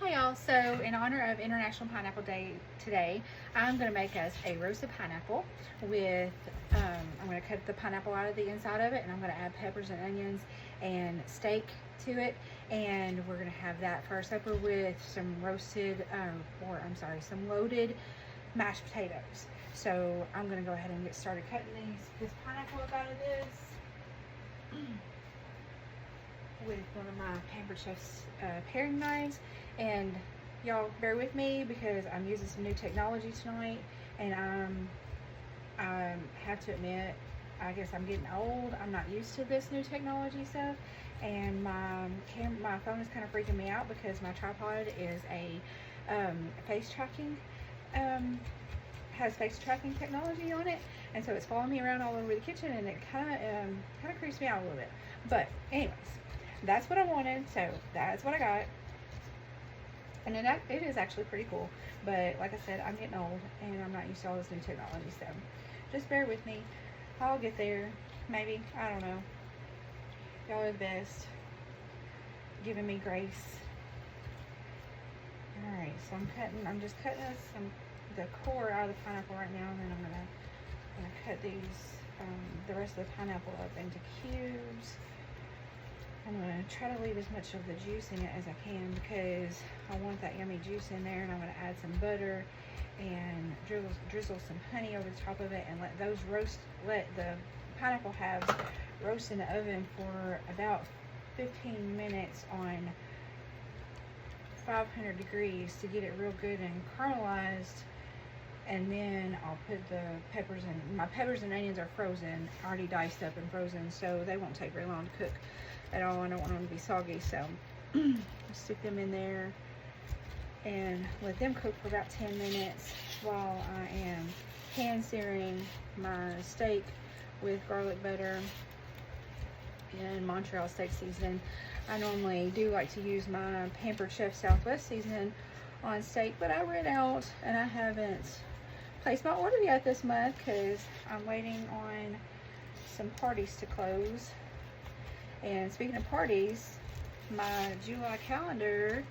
Hi y'all, so in honor of International Pineapple Day today, I'm going to make us a roasted pineapple with, I'm going to cut the pineapple out of the inside of it, and I'm going to add peppers and onions and steak to it, and we're going to have that for our supper with some roasted, some loaded mashed potatoes. So I'm going to go ahead and get started cutting this pineapple up out of this with one of my Pampered Chef's paring knives. And y'all bear with me because I'm using some new technology tonight, and I have to admit, I guess I'm getting old. I'm not used to this new technology stuff, and my phone is kind of freaking me out because my tripod is a face tracking has face tracking technology on it, and so it's following me around all over the kitchen, and it kind of creeps me out a little bit. But anyways, that's what I wanted, so that's what I got. And it is actually pretty cool, but like I said, I'm getting old and I'm not used to all this new technology, so just bear with me. I'll get there, maybe. I don't know. Y'all are the best, giving me grace. Alright, so I'm just cutting the core out of the pineapple right now, and then I'm gonna cut the rest of the pineapple up into cubes. I'm going to try to leave as much of the juice in it as I can because I want that yummy juice in there, and I'm going to add some butter and drizzle some honey over the top of it and let the pineapple halves roast in the oven for about 15 minutes on 500 degrees to get it real good and caramelized. And then I'll put the peppers in. My peppers and onions are frozen, already diced up and frozen, so they won't take very long to cook at all. I don't want them to be soggy, so I'll stick them in there and let them cook for about 10 minutes while I am pan searing my steak with garlic butter and Montreal steak seasoning. I normally do like to use my Pampered Chef Southwest seasoning on steak, but I ran out and I haven't placed my order yet this month because I'm waiting on some parties to close. And speaking of parties, my July calendar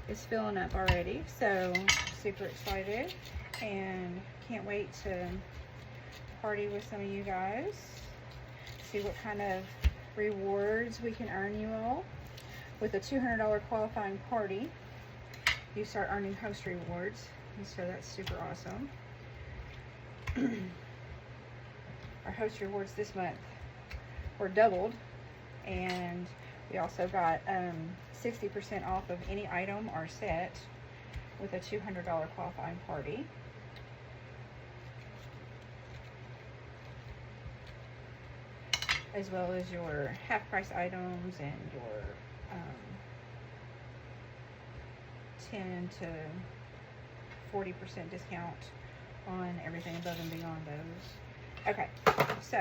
is filling up already, so super excited and can't wait to party with some of you guys, see what kind of rewards we can earn you all. With a $200 qualifying party, you start earning host rewards, and so that's super awesome. Our host rewards this month were doubled, and we also got 60% off of any item or set with a $200 qualifying party. As well as your half price items and your 10 to 40% discount on everything above and beyond those. Okay, so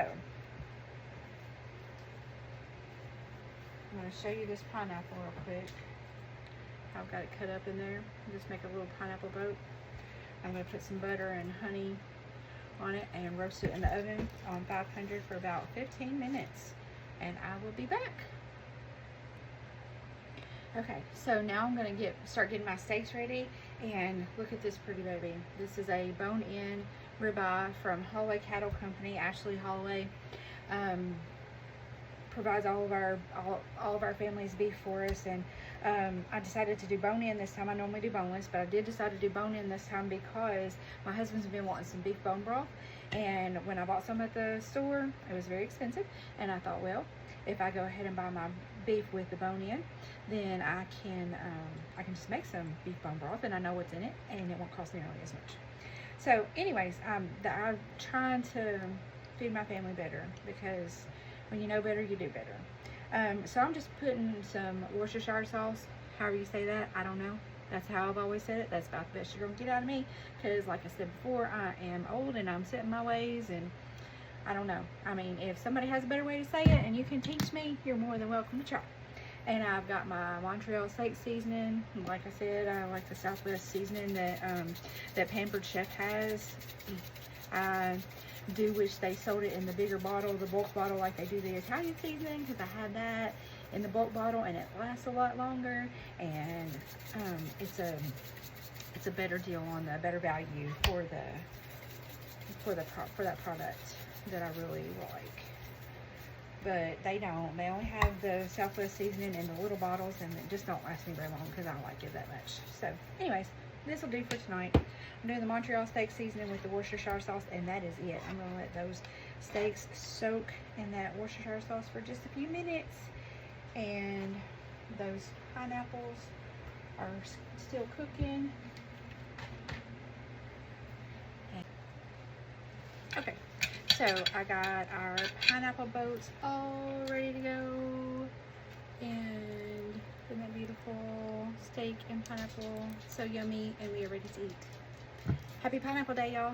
I'm going to show you this pineapple real quick. I've got it cut up in there. Just make a little pineapple boat. I'm going to put some butter and honey on it and roast it in the oven on 500 for about 15 minutes, and I will be back. Okay, so now I'm going to start getting my steaks ready, and look at this pretty baby. This is a bone-in ribeye from Holloway Cattle Company. Ashley Holloway provides all of our family's beef for us, and I decided to do bone-in this time. I normally do boneless, but I did decide to do bone-in this time because my husband's been wanting some beef bone broth, and when I bought some at the store, it was very expensive, and I thought, well, if I go ahead and buy my beef with the bone-in, then I can just make some beef bone broth, and I know what's in it, and it won't cost nearly as much. So anyways, I'm trying to feed my family better, because when you know better, you do better. So I'm just putting some Worcestershire sauce, however you say that, I don't know. That's how I've always said it. That's about the best you're going to get out of me, because like I said before, I am old and I'm set in my ways, and I don't know. I mean, if somebody has a better way to say it and you can teach me, you're more than welcome to try. And I've got my Montreal steak seasoning. Like I said, I like the Southwest seasoning that Pampered Chef has. I do wish they sold it in the bigger bottle, the bulk bottle, like they do the Italian seasoning, because I had that in the bulk bottle, and it lasts a lot longer, and it's a better deal on the better value for that product that I really like. But they only have the Southwest seasoning in the little bottles, and it just don't last me very long because I don't like it that much. So anyways, this will do for tonight. I'm doing the Montreal steak seasoning with the Worcestershire sauce, and that is it. I'm gonna let those steaks soak in that Worcestershire sauce for just a few minutes, and those pineapples are still cooking. Okay, so I got our pineapple boats all ready to go, and isn't that beautiful? Steak and pineapple, so yummy, and we are ready to eat. Happy Pineapple Day, y'all.